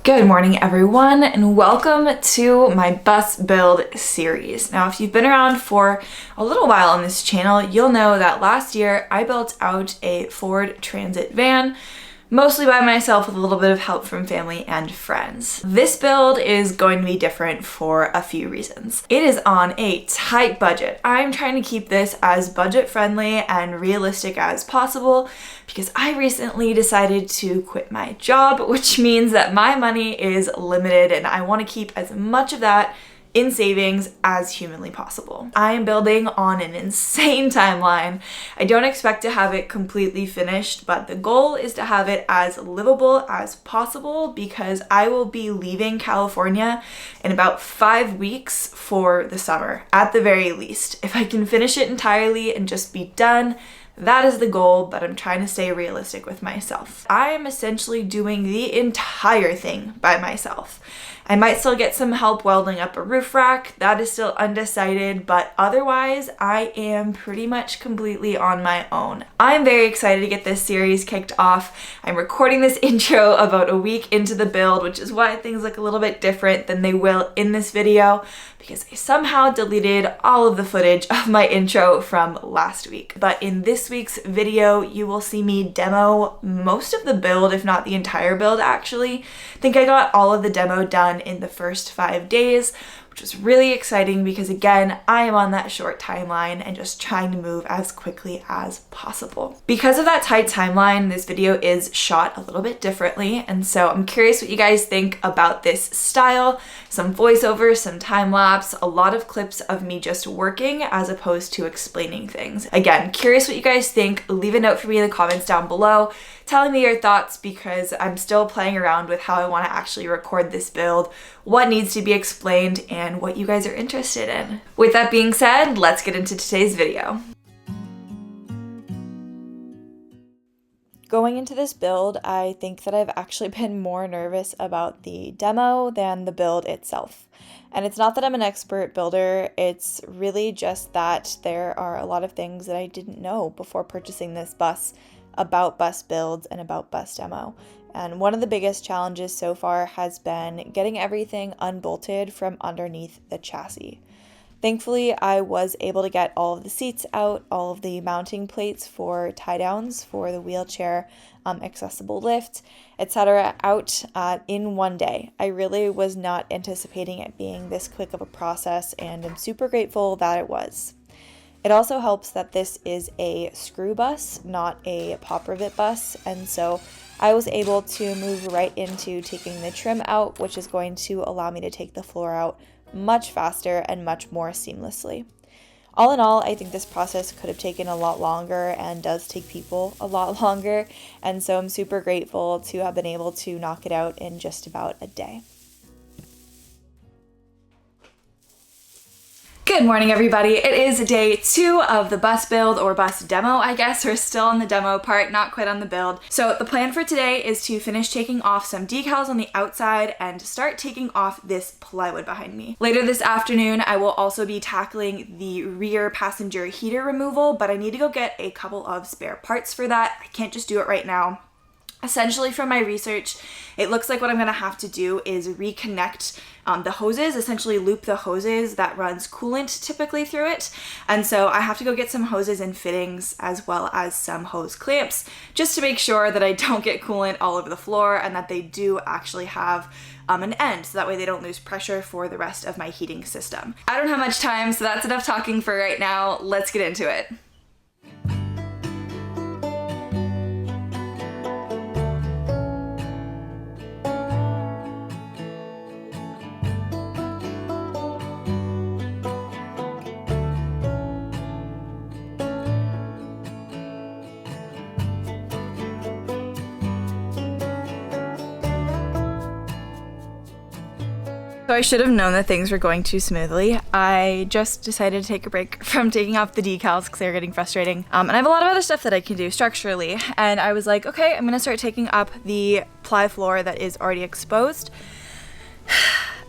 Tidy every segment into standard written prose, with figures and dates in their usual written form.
Good morning everyone, and welcome to my bus build series. Now, if you've been around for a little while on this channel, you'll know that last year I built out a Ford Transit van, mostly by myself with a little bit of help from family and friends. This build is going to be different for a few reasons. It is on a tight budget. I'm trying to keep this as budget friendly and realistic as possible because I recently decided to quit my job, which means that my money is limited and I want to keep as much of that in savings as humanly possible. I am building on an insane timeline. I don't expect to have it completely finished, but the goal is to have it as livable as possible because I will be leaving California in about 5 weeks for the summer, at the very least. If I can finish it entirely and just be done, that is the goal, but I'm trying to stay realistic with myself. I am essentially doing the entire thing by myself. I might still get some help welding up a roof rack, that is still undecided, but otherwise I am pretty much completely on my own. I'm very excited to get this series kicked off. I'm recording this intro about a week into the build, which is why things look a little bit different than they will in this video, because I somehow deleted all of the footage of my intro from last week. But in this week's video, you will see me demo most of the build, if not the entire build actually. I think I got all of the demo done in the first 5 days, which was really exciting because again, I am on that short timeline and just trying to move as quickly as possible. Because of that tight timeline, this video is shot a little bit differently, and so I'm curious what you guys think about this style. Some voiceover, some time lapse, a lot of clips of me just working as opposed to explaining things. Again, curious what you guys think. Leave a note for me in the comments down below telling me your thoughts because I'm still playing around with how I want to actually record this build, what needs to be explained, and what you guys are interested in. With that being said, let's get into today's video. Going into this build, I think that I've actually been more nervous about the demo than the build itself. And it's not that I'm an expert builder, it's really just that there are a lot of things that I didn't know before purchasing this bus about bus builds and about bus demo. And one of the biggest challenges so far has been getting everything unbolted from underneath the chassis. Thankfully, I was able to get all of the seats out, all of the mounting plates for tie downs for the wheelchair, accessible lift, etc. out in one day. I really was not anticipating it being this quick of a process, and I'm super grateful that it was. It also helps that this is a screw bus, not a pop rivet bus, and so I was able to move right into taking the trim out, which is going to allow me to take the floor out much faster and much more seamlessly. All in all, I think this process could have taken a lot longer and does take people a lot longer, and so I'm super grateful to have been able to knock it out in just about a day. Good morning everybody, it is day 2 of the bus build, or bus demo I guess. We're still on the demo part, not quite on the build. So the plan for today is to finish taking off some decals on the outside and start taking off this plywood behind me. Later this afternoon I will also be tackling the rear passenger heater removal, but I need to go get a couple of spare parts for that. I can't just do it right now. Essentially, from my research, it looks like what I'm going to have to do is reconnect the hoses, essentially loop the hoses that runs coolant typically through it. And so I have to go get some hoses and fittings as well as some hose clamps just to make sure that I don't get coolant all over the floor and that they do actually have an end, so that way they don't lose pressure for the rest of my heating system. I don't have much time, so that's enough talking for right now. Let's get into it. So I should have known that things were going too smoothly. I just decided to take a break from taking off the decals because they were getting frustrating. And I have a lot of other stuff that I can do structurally. And I was like, okay, I'm gonna start taking up the ply floor that is already exposed.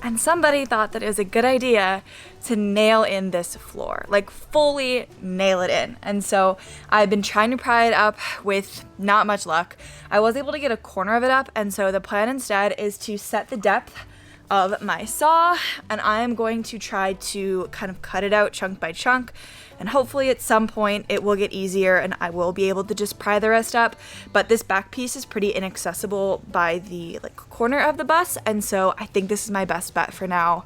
and somebody thought that it was a good idea to nail in this floor, like fully nail it in. And so I've been trying to pry it up with not much luck. I was able to get a corner of it up, and so the plan instead is to set the depth of my saw, and I am going to try to kind of cut it out chunk by chunk, and hopefully at some point it will get easier and I will be able to just pry the rest up. But this back piece is pretty inaccessible by the corner of the bus, and so I think this is my best bet for now.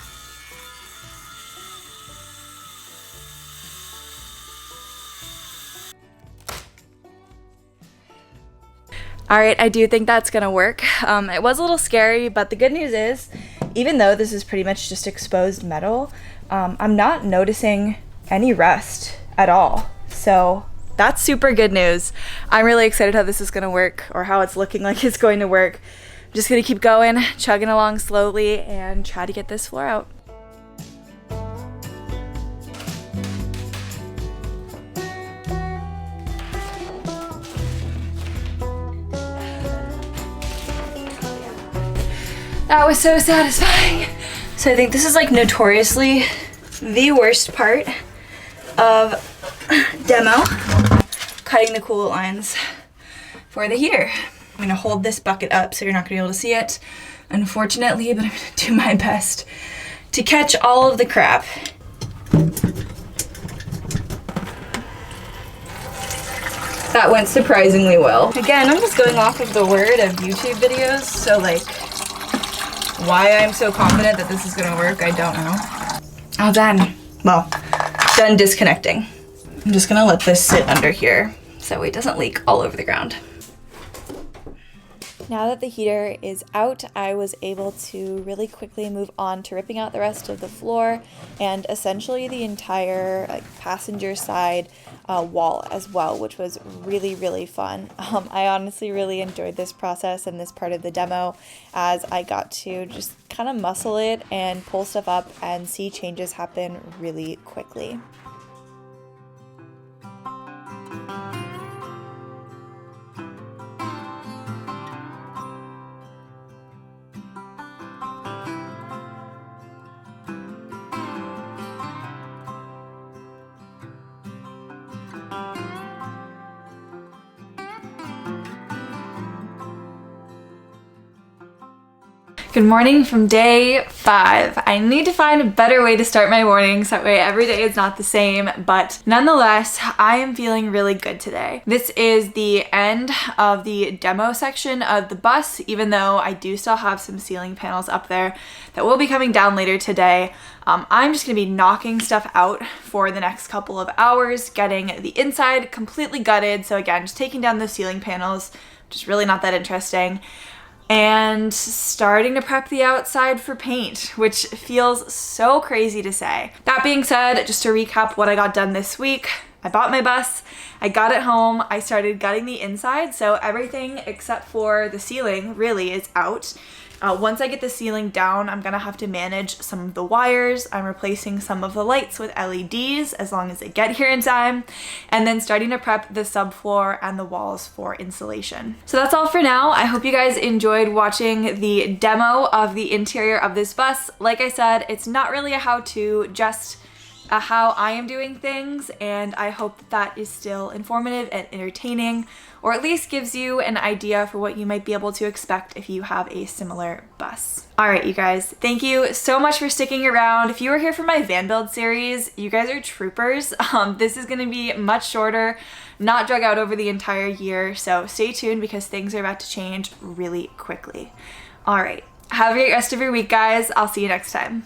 All right, I do think that's gonna work. It was a little scary, but the good news is, even though this is pretty much just exposed metal, I'm not noticing any rust at all. So that's super good news. I'm really excited how this is gonna work, or how it's looking like it's going to work. I'm just gonna keep going, chugging along slowly, and try to get this floor out. That was so satisfying. So I think this is like notoriously the worst part of demo, cutting the coolant lines for the heater. I'm gonna hold this bucket up so you're not gonna be able to see it, unfortunately, but I'm gonna do my best to catch all of the crap. That went surprisingly well. Again, I'm just going off of the word of YouTube videos, so like, why I'm so confident that this is gonna work, I don't know. Oh, done. Well, done disconnecting. I'm just gonna let this sit under here so it doesn't leak all over the ground. Now that the heater is out, I was able to really quickly move on to ripping out the rest of the floor and essentially the entire passenger side wall as well, which was really, really fun. I honestly really enjoyed this process and this part of the demo, as I got to just kind of muscle it and pull stuff up and see changes happen really quickly. Good morning from day 5. I need to find a better way to start my mornings, that way every day is not the same, but nonetheless, I am feeling really good today. This is the end of the demo section of the bus, even though I do still have some ceiling panels up there that will be coming down later today. I'm just gonna be knocking stuff out for the next couple of hours, getting the inside completely gutted. So again, just taking down those ceiling panels, which is really not that interesting, and starting to prep the outside for paint, which feels so crazy to say. That being said, just to recap what I got done this week, I bought my bus, I got it home, I started gutting the inside, so everything except for the ceiling really is out. Once I get the ceiling down, I'm gonna have to manage some of the wires. I'm replacing some of the lights with LEDs as long as they get here in time, and then starting to prep the subfloor and the walls for insulation. So that's all for now. I hope you guys enjoyed watching the demo of the interior of this bus. Like I said, it's not really a how-to, just how I am doing things, and I hope that is still informative and entertaining, or at least gives you an idea for what you might be able to expect if you have a similar bus. All right, you guys, thank you so much for sticking around. If you were here for my van build series, you guys are troopers. This is gonna be much shorter, not drag out over the entire year, so stay tuned because things are about to change really quickly. All right, have a great rest of your week, guys. I'll see you next time.